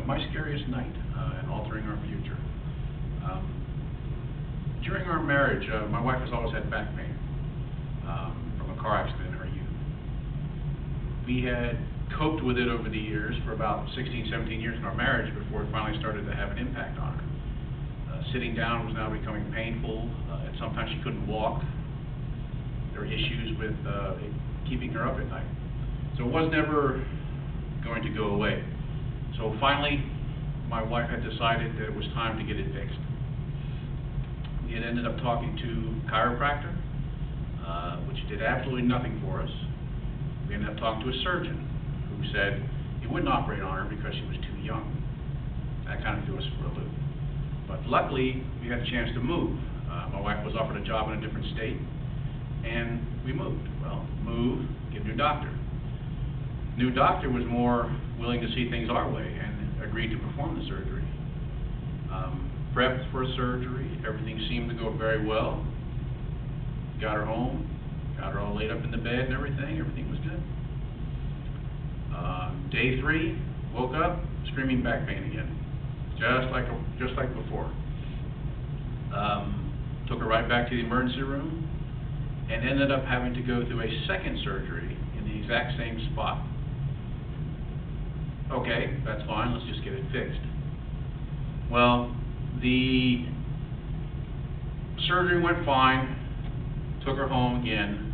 my scariest night and altering our future. During our marriage, my wife has always had back pain from a car accident in her youth. We had coped with it over the years for about 16, 17 years in our marriage before it finally started to have an impact on her. Sitting down was now becoming painful, and sometimes she couldn't walk. There were issues with keeping her up at night. So it was never going to go away. So finally, my wife had decided that it was time to get it fixed. We had ended up talking to a chiropractor, which did absolutely nothing for us. We ended up talking to a surgeon who said he wouldn't operate on her because she was too young. That kind of threw us for a loop. But luckily, we had a chance to move. My wife was offered a job in a different state, and we moved. Well, move, get a new doctor. New doctor was more willing to see things our way and agreed to perform the surgery. Prepped for surgery, everything seemed to go very well. Got her home, got her all laid up in the bed and everything was good. Day 3, woke up, screaming back pain again, just like before. Took her right back to the emergency room and ended up having to go through a second surgery in the exact same spot. Okay, that's fine, let's just get it fixed. Well, the surgery went fine, took her home again,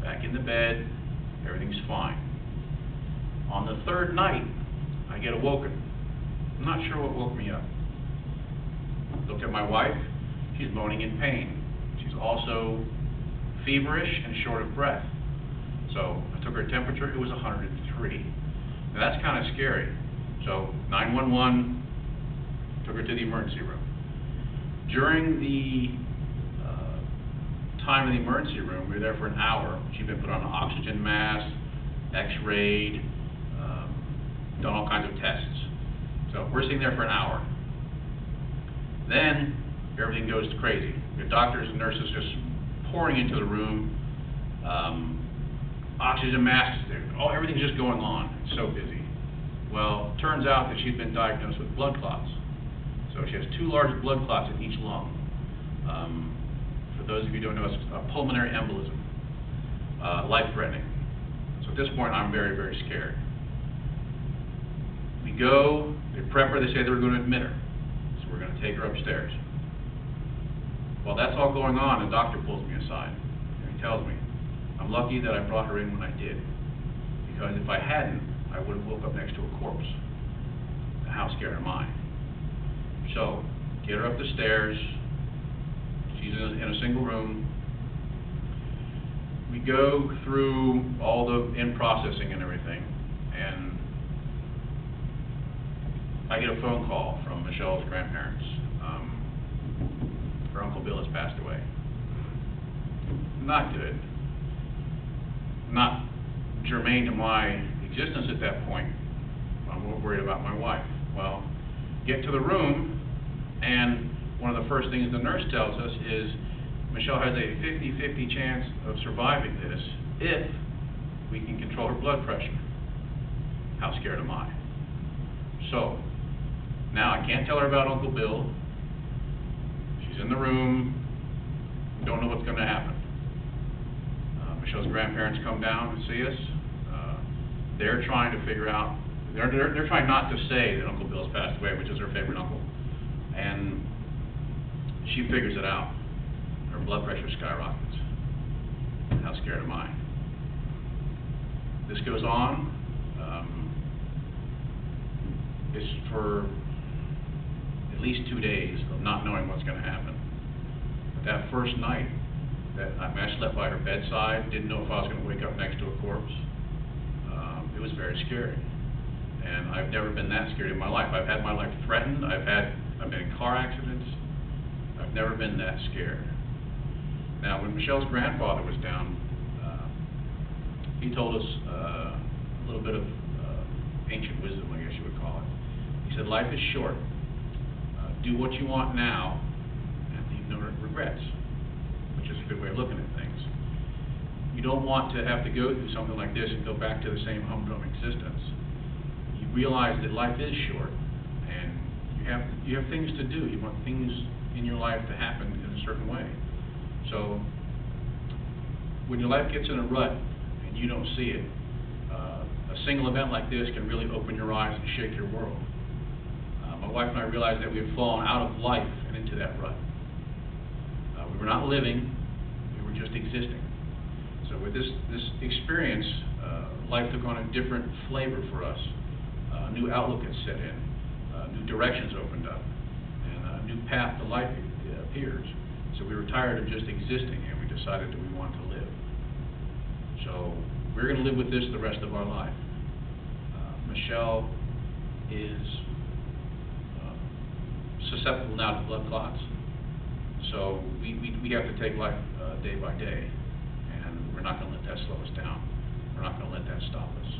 back in the bed, everything's fine. On the third night, I get awoken. I'm not sure what woke me up. Looked at my wife, she's moaning in pain. She's also feverish and short of breath. So I took her temperature, it was 103. Now that's kind of scary. So 911, took her to the emergency room. During the time in the emergency room, we were there for an hour. She'd been put on an oxygen mask, x-rayed, done all kinds of tests. So we're sitting there for an hour. Then everything goes crazy. The doctors and nurses just pouring into the room, oxygen masks, everything's just going on. It's so busy. Well, turns out that she'd been diagnosed with blood clots. So she has 2 large blood clots in each lung. For those of you who don't know, it's a pulmonary embolism, life-threatening. So at this point, I'm very, very scared. We go, they prep her, they say they were going to admit her. So we're going to take her upstairs. While that's all going on, the doctor pulls me aside, and he tells me, I'm lucky that I brought her in when I did, because if I hadn't, I would have woke up next to a corpse. How scared am I? So, get her up the stairs. She's in a single room. We go through all the in-processing and everything, and I get a phone call from Michelle's grandparents. Her Uncle Bill has passed away. Not good. Not germane to my existence at that point. I'm more worried about my wife. Well, get to the room, and one of the first things the nurse tells us is Michelle has a 50-50 chance of surviving this if we can control her blood pressure. How scared am I? So, now I can't tell her about Uncle Bill. She's in the room. Don't know what's going to happen. Michelle's grandparents come down to see us. They're trying to figure out, they're trying not to say that Uncle Bill's passed away, which is her favorite uncle. And she figures it out. Her blood pressure skyrockets. How scared am I? This goes on. It's for at least 2 days of not knowing what's going to happen. But that first night, I slept by her bedside, didn't know if I was going to wake up next to a corpse. It was very scary. And I've never been that scared in my life. I've had my life threatened. I've been in car accidents. I've never been that scared. Now, when Michelle's grandfather was down, he told us a little bit of ancient wisdom, I guess you would call it. He said, life is short. Do what you want now and leave no regrets, which is a good way of looking at things. You don't want to have to go through something like this and go back to the same humdrum existence. You realize that life is short, You have things to do. You want things in your life to happen in a certain way. So when your life gets in a rut and you don't see it, a single event like this can really open your eyes and shake your world. My wife and I realized that we had fallen out of life and into that rut. We were not living, we were just existing. So with this experience, life took on a different flavor for us. A new outlook had set in, new directions opened up, and a new path to life appears. So we were tired of just existing, and we decided that we wanted to live. So we're going to live with this the rest of our life. Michelle is susceptible now to blood clots. So we have to take life day by day, and we're not going to let that slow us down. We're not going to let that stop us.